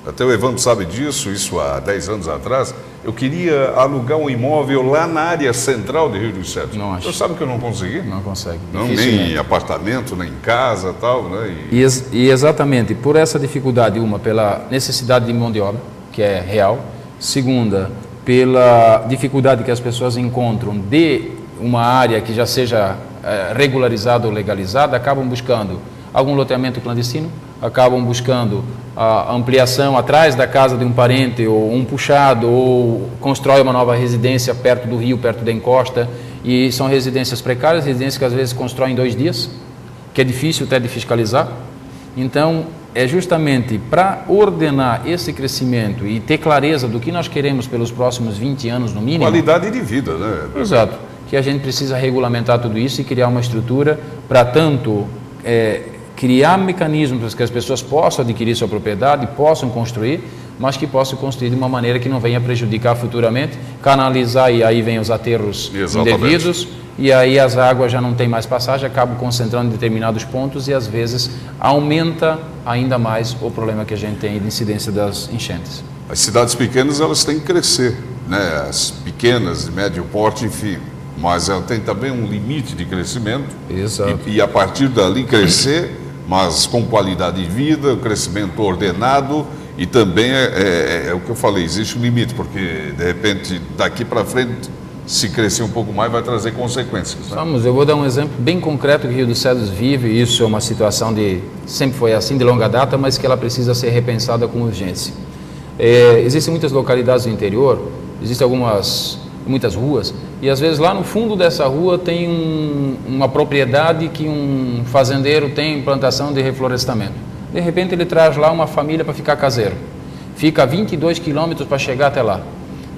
até o Evandro sabe disso, isso há 10 anos atrás, eu queria alugar um imóvel lá na área central de Rio dos Cedros. Não acho. Você sabe que eu não consegui? Não consegue. Não, nem em apartamento, nem em casa e tal, né? E exatamente por essa dificuldade, uma, pela necessidade de mão de obra, que é real. Segunda, pela dificuldade que as pessoas encontram de uma área que já seja regularizada ou legalizada, acabam buscando algum loteamento clandestino, acabam buscando a ampliação atrás da casa de um parente, ou um puxado, ou constrói uma nova residência perto do rio, perto da encosta, e são residências precárias, residências que às vezes constroem em 2 dias, que é difícil até de fiscalizar. Então, é justamente para ordenar esse crescimento e ter clareza do que nós queremos pelos próximos 20 anos no mínimo. Qualidade de vida, né? Exato. Que a gente precisa regulamentar tudo isso e criar uma estrutura para tanto criar mecanismos para que as pessoas possam adquirir sua propriedade, possam construir, mas que possam construir de uma maneira que não venha prejudicar futuramente, canalizar, e aí vem os aterros indevidos, e aí as águas já não têm mais passagem, acabam concentrando em determinados pontos e às vezes aumenta ainda mais o problema que a gente tem de incidência das enchentes. As cidades pequenas, elas têm que crescer, né? As pequenas, de médio porte, enfim, mas ela tem também um limite de crescimento. Exato. E a partir dali crescer, mas com qualidade de vida, um crescimento ordenado, e também é o que eu falei, existe um limite, porque de repente daqui para frente, se crescer um pouco mais, vai trazer consequências. Né? Eu vou dar um exemplo bem concreto que o Rio dos Cedros vive, e isso é uma situação sempre foi assim, de longa data, mas que ela precisa ser repensada com urgência. Existem muitas localidades do interior, existem muitas ruas, e às vezes lá no fundo dessa rua tem uma propriedade que um fazendeiro tem plantação de reflorestamento. De repente ele traz lá uma família para ficar caseiro. Fica 22 quilômetros para chegar até lá.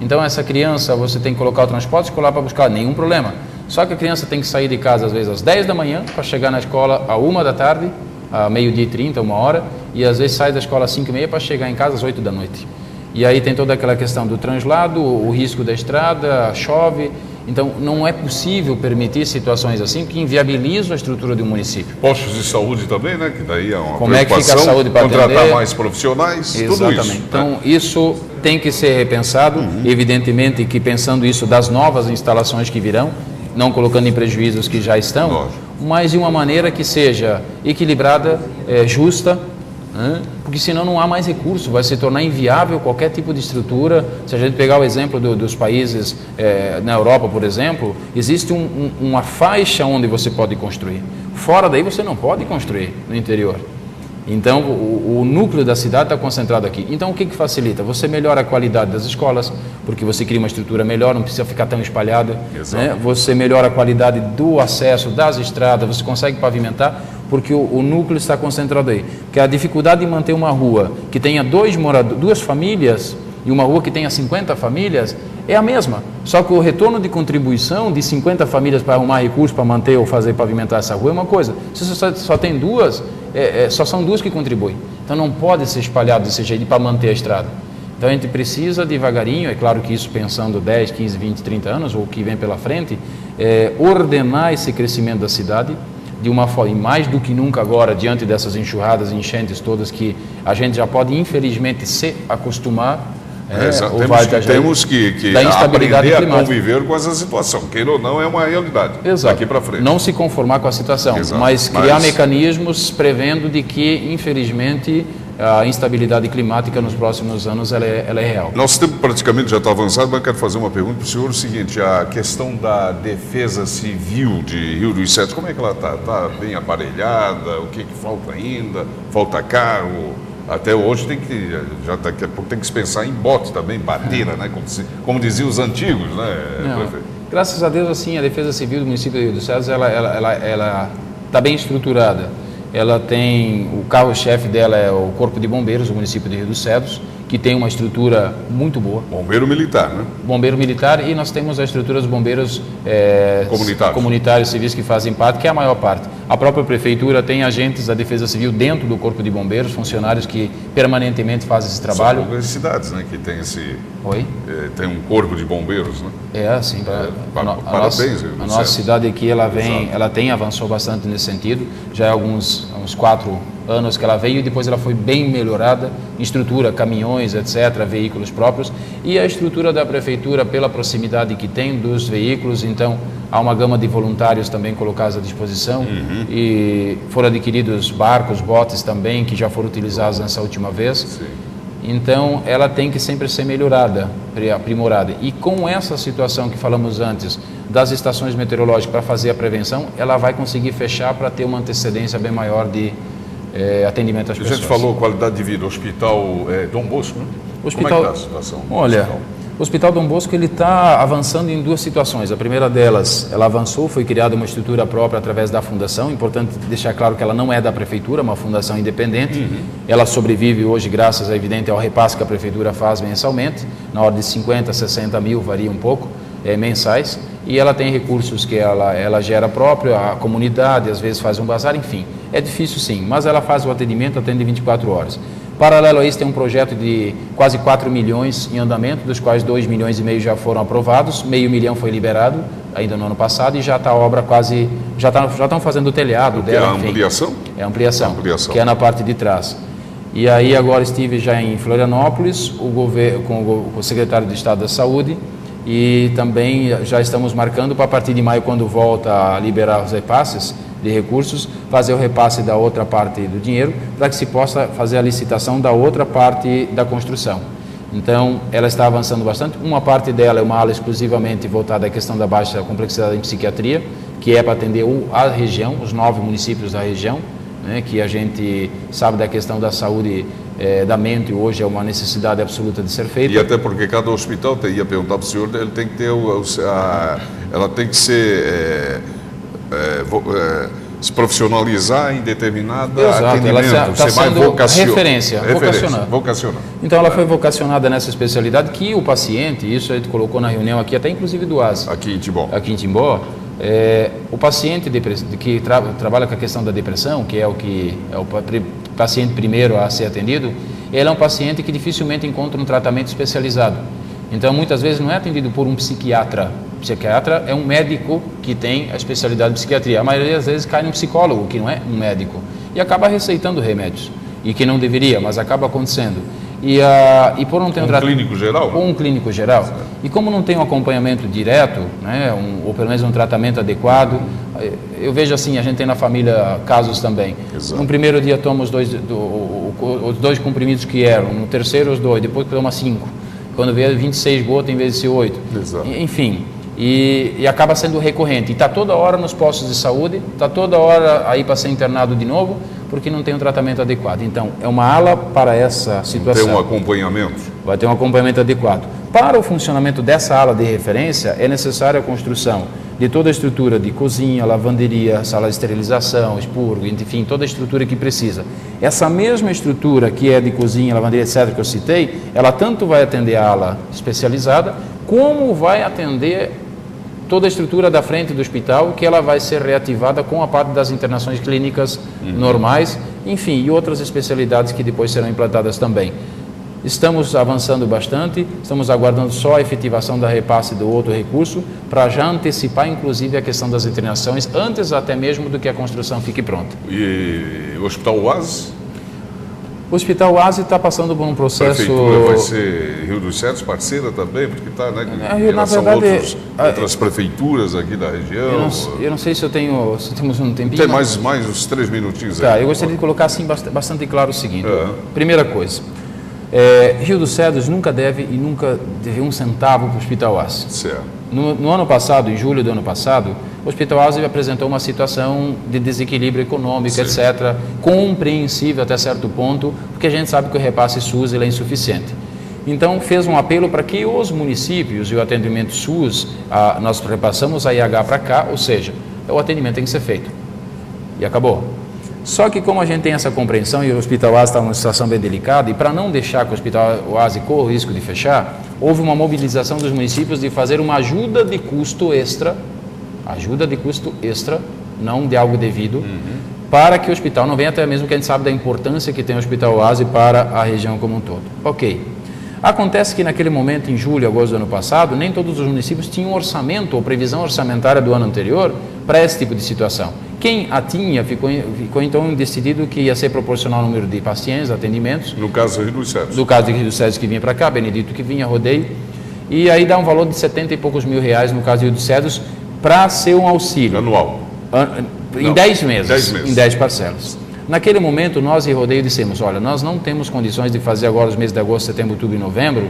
Então essa criança, você tem que colocar o transporte escolar para buscar, nenhum problema. Só que a criança tem que sair de casa às vezes às 10 da manhã para chegar na escola à 1 da tarde, a meio-dia e 30, 1 hora, e às vezes sai da escola às 5h30 para chegar em casa às 8 da noite. E aí tem toda aquela questão do translado, o risco da estrada, chove. Então, não é possível permitir situações assim que inviabilizam a estrutura de um município. Postos de saúde também, né? Que daí é uma Como é que fica a saúde para contratar atender? mais profissionais, Exatamente. tudo isso. Então, isso tem que ser repensado, evidentemente que pensando isso das novas instalações que virão, não colocando em prejuízo os que já estão, Lógico. mas de uma maneira que seja equilibrada, justa, porque senão não há mais recurso, vai se tornar inviável qualquer tipo de estrutura. Se a gente pegar o exemplo dos países na Europa, por exemplo, existe uma faixa onde você pode construir. Fora daí você não pode construir no interior. Então o núcleo da cidade está concentrado aqui. Então o que facilita? Você melhora a qualidade das escolas, porque você cria uma estrutura melhor, não precisa ficar tão espalhada. Né? Você melhora a qualidade do acesso, das estradas, você consegue pavimentar, porque o núcleo está concentrado aí. Porque a dificuldade de manter uma rua que tenha 2 famílias e uma rua que tenha 50 famílias é a mesma. Só que o retorno de contribuição de 50 famílias para arrumar recursos para manter ou fazer pavimentar essa rua é uma coisa. Se você só tem 2, só são 2 que contribuem. Então não pode ser espalhado desse jeito para manter a estrada. Então a gente precisa devagarinho, é claro que isso pensando 10, 15, 20, 30 anos, ou o que vem pela frente, ordenar esse crescimento da cidade de uma forma, e mais do que nunca agora, diante dessas enxurradas e enchentes todas que a gente já pode infelizmente se acostumar, temos que da instabilidade aprender climática. a conviver com essa situação, queira ou não, é uma realidade. Exato. Daqui para frente. Não se conformar com a situação, Exato. mas criar mecanismos prevendo de que, infelizmente, a instabilidade climática nos próximos anos ela é real. Nosso tempo praticamente já está avançado, mas quero fazer uma pergunta para o senhor. O seguinte, a questão da defesa civil de Rio dos Cedros, como é que ela está? Está bem aparelhada? O que falta ainda? Falta carro? Até hoje já daqui a pouco tem que se pensar em bote também, bateira, né? Como diziam os antigos, né, prefeito? Graças a Deus, assim, a defesa civil do município de Rio dos Cedros, ela está bem estruturada. Ela tem, o carro-chefe dela é o Corpo de Bombeiros do município de Rio dos Cedros, que tem uma estrutura muito boa. Bombeiro militar, né? Bombeiro militar, e nós temos a estrutura dos bombeiros comunitários, civis que fazem parte, que é a maior parte. A própria prefeitura tem agentes da Defesa Civil dentro do Corpo de Bombeiros, funcionários que permanentemente fazem esse trabalho. São poucas cidades, né, que tem Oi? Tem um corpo de bombeiros, né? Assim, parabéns. A nossa cidade aqui, avançou bastante nesse sentido. Já há uns 4 anos que ela veio e depois ela foi bem melhorada, estrutura, caminhões, etc., veículos próprios, e a estrutura da prefeitura pela proximidade que tem dos veículos, então há uma gama de voluntários também colocados à disposição e foram adquiridos barcos, botes também, que já foram utilizados nessa última vez. Sim. Então, ela tem que sempre ser melhorada, aprimorada. E com essa situação que falamos antes, das estações meteorológicas para fazer a prevenção, ela vai conseguir fechar para ter uma antecedência bem maior de atendimento às pessoas. A gente falou qualidade de vida, Hospital Dom Bosco, né? Hospital, como é que está a situação? Olha, o Hospital Dom Bosco está avançando em duas situações. A primeira delas, ela avançou, foi criada uma estrutura própria através da fundação. Importante deixar claro que ela não é da prefeitura, é uma fundação independente. Ela sobrevive hoje graças, é evidente, ao repasse que a prefeitura faz mensalmente, na ordem de 50, 60 mil, varia um pouco, mensais. E ela tem recursos que ela gera próprio, a comunidade, às vezes faz um bazar, enfim. É difícil sim, mas ela faz o atendimento, atende 24 horas. Paralelo a isso, tem um projeto de quase 4 milhões em andamento, dos quais 2,5 milhões já foram aprovados, meio milhão foi liberado ainda no ano passado e já está a obra quase, já estão fazendo o telhado dela. É a ampliação? É a ampliação, que é na parte de trás. E aí agora estive já em Florianópolis, com o secretário de Estado da Saúde, e também já estamos marcando para a partir de maio, quando volta a liberar os repasses de recursos, fazer o repasse da outra parte do dinheiro, para que se possa fazer a licitação da outra parte da construção. Então, ela está avançando bastante. Uma parte dela é uma ala exclusivamente voltada à questão da baixa complexidade em psiquiatria, que é para atender a região, os 9 municípios da região, né, que a gente sabe da questão da saúde da mente hoje é uma necessidade absoluta de ser feita. E até porque cada hospital, ia perguntar para o senhor, ele tem que ter ela tem que ser se profissionalizar em determinada atendimento, ela está sendo referência, vocacional. Então ela foi vocacionada nessa especialidade que o paciente, isso a gente colocou na reunião aqui, até inclusive do ASE. Aqui em Timbó. Aqui em Timbó, o paciente que trabalha com a questão da depressão, que é o paciente primeiro a ser atendido, ele é um paciente que dificilmente encontra um tratamento especializado. Então, muitas vezes não é atendido por um psiquiatra. O psiquiatra é um médico que tem a especialidade de psiquiatria. A maioria das vezes cai num psicólogo, que não é um médico, e acaba receitando remédios, e que não deveria, mas acaba acontecendo. E por não ter clínico geral? Ou um clínico geral. E como não tem um acompanhamento direto, né, ou pelo menos um tratamento adequado, eu vejo assim, a gente tem na família casos também. Exato. No primeiro dia toma os 2 comprimidos que eram, no terceiro os 2, depois toma 5. Quando vê 26 gotas em vez de ser 8. Exato. Enfim, e acaba sendo recorrente. E está toda hora nos postos de saúde, está toda hora aí para ser internado de novo, porque não tem um tratamento adequado. Então, é uma ala para essa situação. Tem um acompanhamento? Vai ter um acompanhamento adequado. Para o funcionamento dessa ala de referência, é necessária a construção de toda a estrutura de cozinha, lavanderia, sala de esterilização, expurgo, enfim, toda a estrutura que precisa. Essa mesma estrutura que é de cozinha, lavanderia, etc., que eu citei, ela tanto vai atender a ala especializada, como vai atender toda a estrutura da frente do hospital, que ela vai ser reativada com a parte das internações clínicas normais, enfim, e outras especialidades que depois serão implantadas também. Estamos avançando bastante, estamos aguardando só a efetivação da repasse do outro recurso, para já antecipar, inclusive, a questão das internações, antes até mesmo do que a construção fique pronta. E o Hospital Oase? O Hospital Oase está passando por um processo... A prefeitura vai ser Rio dos Cedros parceira também, porque está, né, em relação na verdade, outras prefeituras aqui da região. Eu não sei se temos um tempinho... Tem mais uns 3 minutinhos aí. Tá, eu gostaria de colocar assim bastante claro o seguinte. Primeira coisa, Rio dos Cedros nunca deve um centavo para o Hospital Oase. Certo. No ano passado, em julho do ano passado, o Hospital Oase apresentou uma situação de desequilíbrio econômico, sim, etc., compreensível até certo ponto, porque a gente sabe que o repasse SUS ele é insuficiente. Então, fez um apelo para que os municípios e o atendimento SUS, nós repassamos a IH para cá, ou seja, o atendimento tem que ser feito. E acabou. Só que como a gente tem essa compreensão e o Hospital Oase está numa situação bem delicada, e para não deixar que o Hospital Oase corra o risco de fechar, houve uma mobilização dos municípios de fazer uma ajuda de custo extra, não de algo devido, para que o hospital não venha, até mesmo que a gente sabe da importância que tem o Hospital Oase para a região como um todo. Ok. Acontece que naquele momento, em julho, agosto do ano passado, nem todos os municípios tinham orçamento ou previsão orçamentária do ano anterior para esse tipo de situação. Quem a tinha ficou então decidido que ia ser proporcional ao número de pacientes, atendimentos. No caso do Rio dos Cedros. No caso de Rio dos Cedros, que vinha para cá, Benedito que vinha, Rodeio. E aí dá um valor de 70 e poucos mil reais no caso do Rio dos Cedros para ser um auxílio. Anual. Em 10 meses. 10 meses. Em 10 parcelas. Naquele momento, nós e Rodeio dissemos, olha, nós não temos condições de fazer agora os meses de agosto, setembro, outubro e novembro,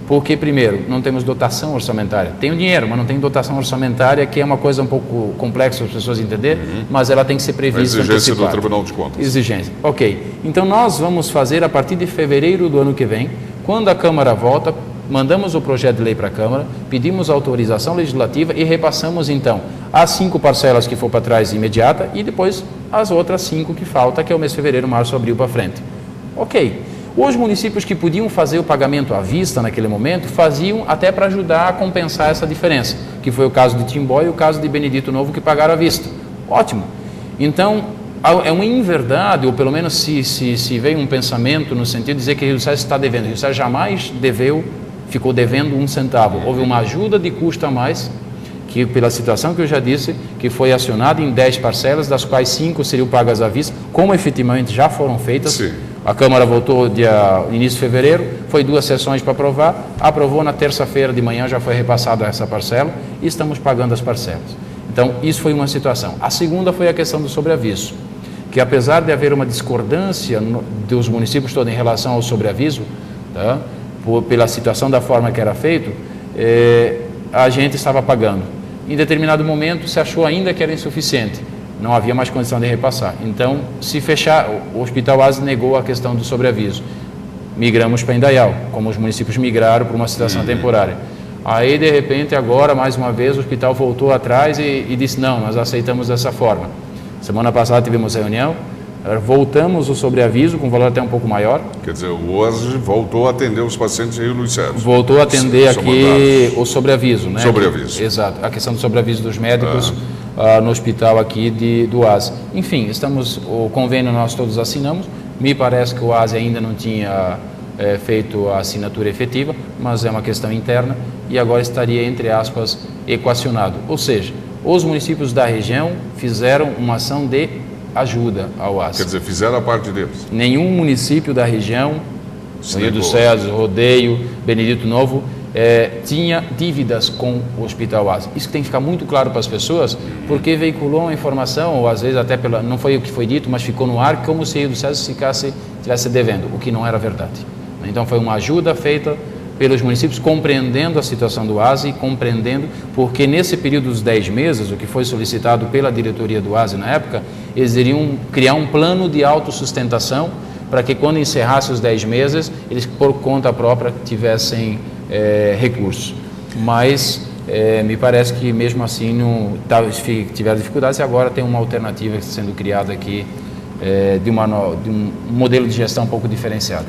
porque, primeiro, não temos dotação orçamentária. Tem o dinheiro, mas não tem dotação orçamentária, que é uma coisa um pouco complexa para as pessoas entenderem, mas ela tem que ser prevista. A exigência antecipada. do Tribunal de Contas. Exigência. Ok. Então, nós vamos fazer a partir de fevereiro do ano que vem, quando a Câmara volta, mandamos o projeto de lei para a Câmara, pedimos autorização legislativa e repassamos, então, as 5 parcelas que for para trás imediata e depois as outras 5 que falta, que é o mês de fevereiro, março, abril para frente. Ok. Os municípios que podiam fazer o pagamento à vista naquele momento, faziam até para ajudar a compensar essa diferença, que foi o caso de Timbó e o caso de Benedito Novo, que pagaram à vista. Ótimo. Então, é uma inverdade, ou pelo menos se veio um pensamento no sentido de dizer que o Rio dos Cedros está devendo. O Rio dos Cedros jamais ficou devendo 1 centavo. Houve uma ajuda de custo a mais, que pela situação que eu já disse, que foi acionada em 10 parcelas, das quais 5 seriam pagas à vista, como efetivamente já foram feitas. Sim. A Câmara votou início de fevereiro, foi 2 sessões para aprovar, aprovou na terça-feira de manhã, já foi repassada essa parcela e estamos pagando as parcelas. Então, isso foi uma situação. A segunda foi a questão do sobreaviso, que apesar de haver uma discordância dos municípios todos em relação ao sobreaviso, tá? Pela situação da forma que era feito, a gente estava pagando. Em determinado momento se achou ainda que era insuficiente, não havia mais condição de repassar. Então, se fechar, o Hospital ASE negou a questão do sobreaviso. Migramos para Indaial, como os municípios migraram para uma situação temporária. Aí, de repente, agora, mais uma vez, o hospital voltou atrás e disse, não, nós aceitamos dessa forma. Semana passada tivemos reunião, voltamos o sobreaviso com valor até um pouco maior. Quer dizer, o OASE voltou a atender os pacientes de Rio dos Cedros. Voltou a atender aqui o sobreaviso, né? Sobreaviso. Exato, a questão do sobreaviso dos médicos no hospital aqui do ASE. Enfim, o convênio nós todos assinamos, me parece que o ASE ainda não tinha feito a assinatura efetiva, mas é uma questão interna e agora estaria, entre aspas, equacionado. Ou seja, os municípios da região fizeram uma ação de ajuda ao ASE. Quer dizer, fizeram a parte deles. Nenhum município da região, Rio dos Cedros, Rodeio, Benedito Novo, tinha dívidas com o Hospital ASE. Isso tem que ficar muito claro para as pessoas, porque veiculou uma informação, ou às vezes até não foi o que foi dito, mas ficou no ar, como se o Rio dos Cedros estivesse devendo, o que não era verdade. Então foi uma ajuda feita pelos municípios, compreendendo a situação do ASE, compreendendo, porque nesse período dos 10 meses, o que foi solicitado pela diretoria do ASE na época, eles iriam criar um plano de autossustentação para que quando encerrasse os 10 meses, eles por conta própria tivessem recursos. Mas me parece que mesmo assim tiveram dificuldades e agora tem uma alternativa sendo criada aqui de um modelo de gestão um pouco diferenciado.